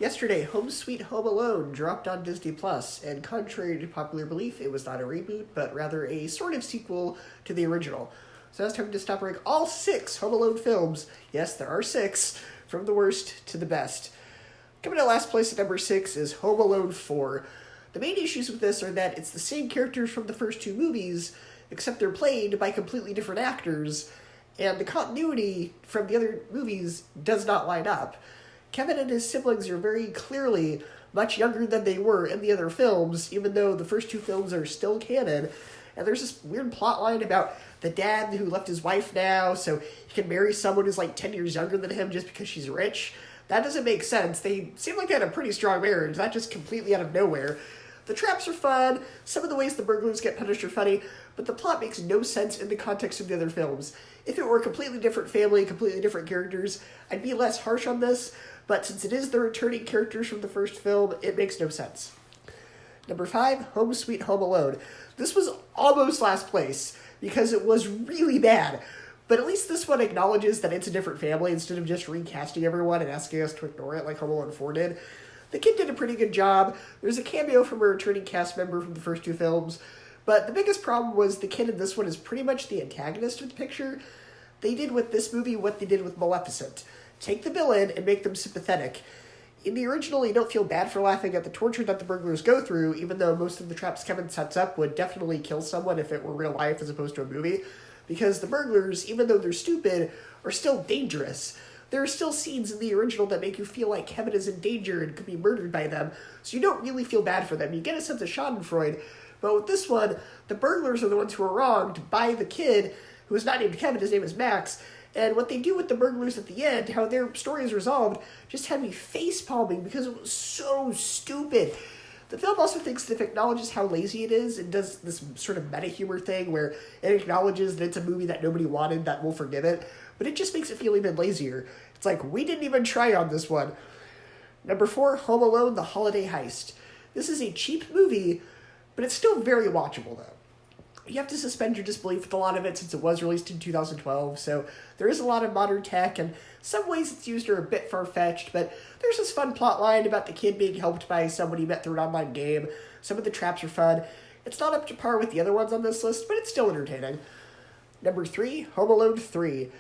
Yesterday, Home Sweet Home Alone dropped on Disney+, and contrary to popular belief, it was not a reboot, but rather a sort of sequel to the original. So it's time to stop rank all 6 Home Alone films, yes, there are 6, from the worst to the best. Coming in last place at number 6 is Home Alone 4. The main issues with this are that it's the same characters from the first 2 movies, except they're played by completely different actors, and the continuity from the other movies does not line up. Kevin and his siblings are very clearly much younger than they were in the other films, even though the first 2 films are still canon. And there's this weird plot line about the dad who left his wife now, so he can marry someone who's like 10 years younger than him just because she's rich. That doesn't make sense. They seem like they had a pretty strong marriage, not just completely out of nowhere. The traps are fun, some of the ways the burglars get punished are funny, but the plot makes no sense in the context of the other films. If it were a completely different family, completely different characters, I'd be less harsh on this, but since it is the returning characters from the first film, it makes no sense. Number 5, Home Sweet Home Alone. This was almost last place, because it was really bad. But at least this one acknowledges that it's a different family instead of just recasting everyone and asking us to ignore it like Home Alone 4 did. The kid did a pretty good job. There's a cameo from a returning cast member from the first 2 films, but the biggest problem was the kid in this one is pretty much the antagonist of the picture. They did with this movie what they did with Maleficent. Take the villain and make them sympathetic. In the original, you don't feel bad for laughing at the torture that the burglars go through, even though most of the traps Kevin sets up would definitely kill someone if it were real life as opposed to a movie. Because the burglars, even though they're stupid, are still dangerous. There are still scenes in the original that make you feel like Kevin is in danger and could be murdered by them, so you don't really feel bad for them. You get a sense of schadenfreude, but with this one, the burglars are the ones who are wronged by the kid, who is not named Kevin, his name is Max, and what they do with the burglars at the end, how their story is resolved, just had me face-palming because it was so stupid. The film also thinks that it acknowledges how lazy it is and does this sort of meta-humor thing where it acknowledges that it's a movie that nobody wanted, that we'll forgive it, but it just makes it feel even lazier. It's like, we didn't even try on this one. Number 4, Home Alone, The Holiday Heist. This is a cheap movie, but it's still very watchable, though. You have to suspend your disbelief with a lot of it since it was released in 2012, so there is a lot of modern tech, and some ways it's used are a bit far-fetched, but there's this fun plot line about the kid being helped by someone he met through an online game. Some of the traps are fun. It's not up to par with the other ones on this list, but it's still entertaining. Number 3, Home Alone 3.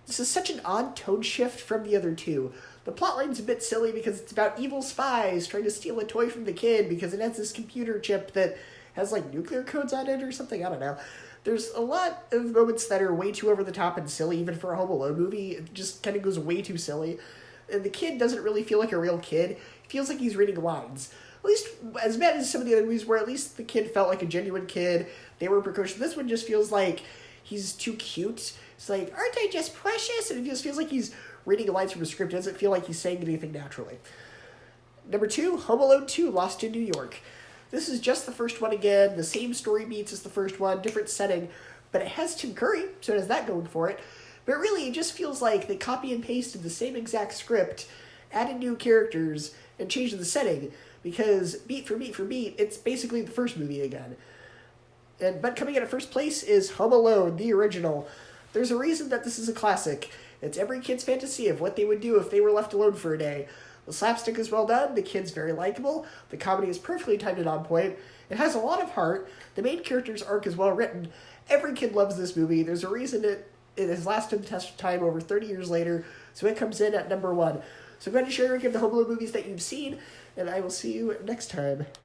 This is such an odd tone shift from the other 2. The plotline's a bit silly because it's about evil spies trying to steal a toy from the kid because it has this computer chip that has like nuclear codes on it or something, I don't know. There's a lot of moments that are way too over the top and silly, even for a Home Alone movie. It just kind of goes way too silly. And the kid doesn't really feel like a real kid. He feels like he's reading lines. At least as bad as some of the other movies where at least the kid felt like a genuine kid. They were precocious. This one just feels like he's too cute. It's like, aren't I just precious? And it just feels like he's reading lines from a script. It doesn't feel like he's saying anything naturally. Number 2, Home Alone 2, Lost in New York. This is just the first one again, the same story beats as the first one, different setting, but it has Tim Curry, so it has that going for it. But really, it just feels like they copy and pasted the same exact script, added new characters, and changed the setting, because beat for beat for beat, it's basically the first movie again. But coming in at first place is Home Alone, the original. There's a reason that this is a classic. It's every kid's fantasy of what they would do if they were left alone for a day. The slapstick is well done, the kid's very likable, the comedy is perfectly timed and on point, it has a lot of heart, the main character's arc is well written, every kid loves this movie, there's a reason it has lasted the test of time over 30 years later, so it comes in at number 1. So go ahead and share your ranking of the Home Alone movies that you've seen, and I will see you next time.